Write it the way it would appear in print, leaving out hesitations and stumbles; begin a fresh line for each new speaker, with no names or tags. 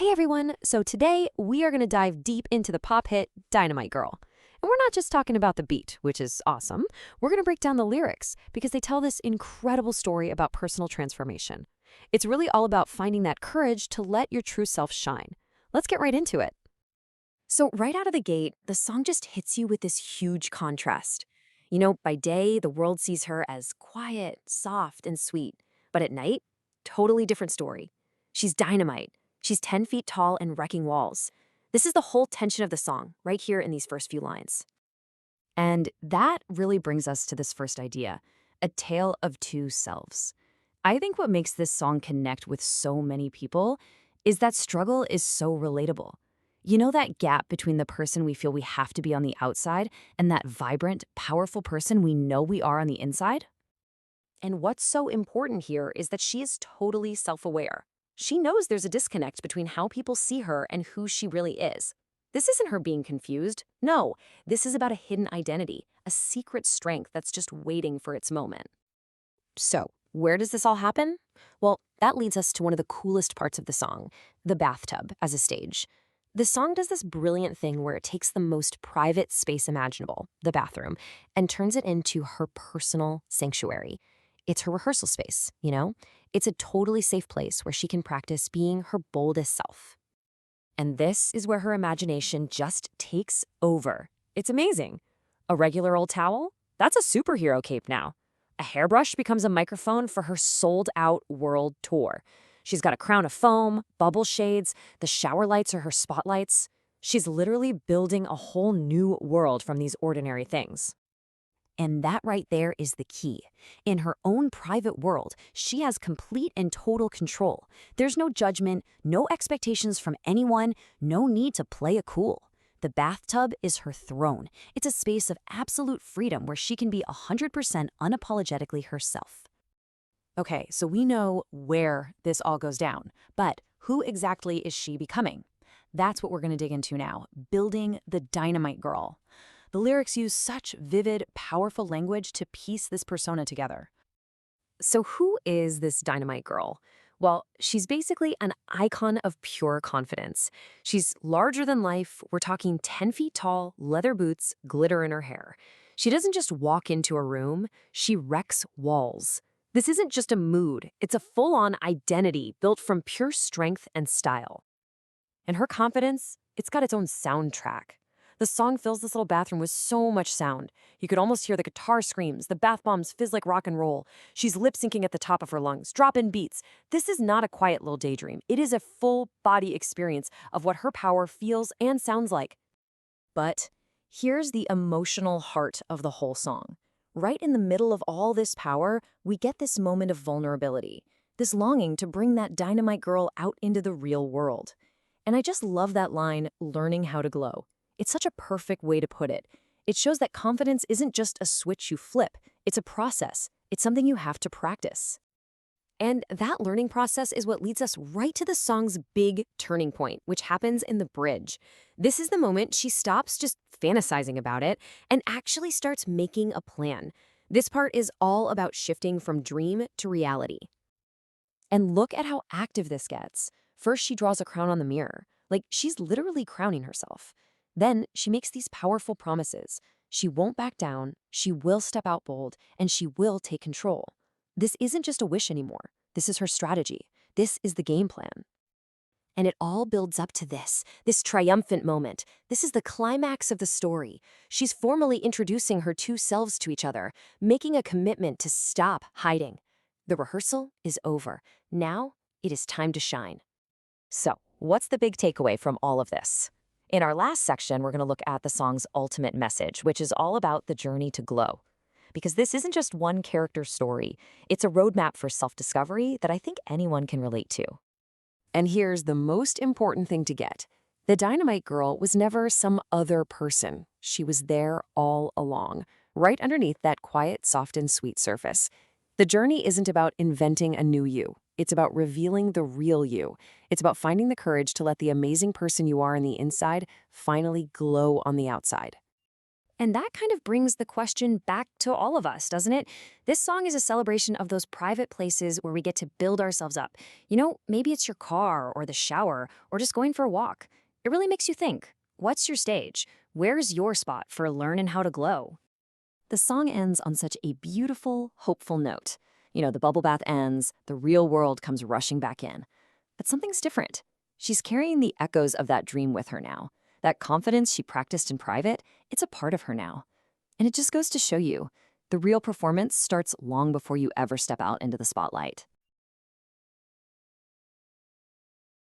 Hey everyone, so today we are going to dive deep into the pop hit Dynamite Girl. And we're not just talking about the beat, which is awesome. We're going to break down the lyrics because they tell this incredible story about personal transformation. It's really all about finding that courage to let your true self shine. Let's get right into it.
So, right out of the gate, the song just hits you with this huge contrast. You know, by day, the world sees her as quiet, soft, and sweet. But at night, totally different story. She's dynamite. She's 10 feet tall and wrecking walls. This is the whole tension of the song, right here in these first few lines. And that really brings us to this first idea, a tale of two selves. I think what makes this song connect with so many people is that struggle is so relatable. You know that gap between the person we feel we have to be on the outside and that vibrant, powerful person we know we are on the inside? And what's so important here is that she is totally self-aware. She knows there's a disconnect between how people see her and who she really is. This isn't her being confused. No, this is about a hidden identity, a secret strength that's just waiting for its moment. So, where does this all happen? Well, that leads us to one of the coolest parts of the song, the bathtub as a stage. The song does this brilliant thing where it takes the most private space imaginable, the bathroom, and turns it into her personal sanctuary. It's her rehearsal space, you know? It's a totally safe place where she can practice being her boldest self. And this is where her imagination just takes over. It's amazing. A regular old towel? That's a superhero cape now. A hairbrush becomes a microphone for her sold-out world tour. She's got a crown of foam, bubble shades, the shower lights are her spotlights. She's literally building a whole new world from these ordinary things. And that right there is the key. In her own private world, she has complete and total control. There's no judgment, no expectations from anyone, no need to play it cool. The bathtub is her throne. It's a space of absolute freedom where she can be 100% unapologetically herself. Okay, so we know where this all goes down, but who exactly is she becoming? That's what we're going to dig into now, building the Dynamite Girl. The lyrics use such vivid, powerful language to piece this persona together. So who is this Dynamite Girl? Well, she's basically an icon of pure confidence. She's larger than life. We're talking 10 feet tall, leather boots, glitter in her hair. She doesn't just walk into a room, she wrecks walls. This isn't just a mood, it's a full-on identity built from pure strength and style. And her confidence, it's got its own soundtrack. The song fills this little bathroom with so much sound. You could almost hear the guitar screams, the bath bombs fizz like rock and roll. She's lip-syncing at the top of her lungs, drop-in beats. This is not a quiet little daydream. It is a full-body experience of what her power feels and sounds like. But here's the emotional heart of the whole song. Right in the middle of all this power, we get this moment of vulnerability, this longing to bring that Dynamite Girl out into the real world. And I just love that line, learning how to glow. It's such a perfect way to put it. It shows that confidence isn't just a switch you flip. It's a process. It's something you have to practice. And that learning process is what leads us right to the song's big turning point, which happens in the bridge. This is the moment she stops just fantasizing about it and actually starts making a plan. This part is all about shifting from dream to reality. And look at how active this gets. First, she draws a crown on the mirror. Like, she's literally crowning herself. Then she makes these powerful promises. She won't back down, she will step out bold, and she will take control. This isn't just a wish anymore. This is her strategy. This is the game plan. And it all builds up to this triumphant moment. This is the climax of the story. She's formally introducing her two selves to each other, making a commitment to stop hiding. The rehearsal is over. Now it is time to shine. So, what's the big takeaway from all of this? In our last section, we're going to look at the song's ultimate message, which is all about the journey to glow. Because this isn't just one character's story, it's a roadmap for self-discovery that I think anyone can relate to.
And here's the most important thing to get. The Dynamite Girl was never some other person. She was there all along, right underneath that quiet, soft, and sweet surface. The journey isn't about inventing a new you. It's about revealing the real you. It's about finding the courage to let the amazing person you are on the inside finally glow on the outside.
And that kind of brings the question back to all of us, doesn't it? This song is a celebration of those private places where we get to build ourselves up. Maybe it's your car or the shower or just going for a walk. It really makes you think. What's your stage? Where's your spot for learning how to glow? The song ends on such a beautiful, hopeful note. The bubble bath ends, the real world comes rushing back in. But something's different. She's carrying the echoes of that dream with her now. That confidence she practiced in private, it's a part of her now. And it just goes to show you, the real performance starts long before you ever step out into the spotlight.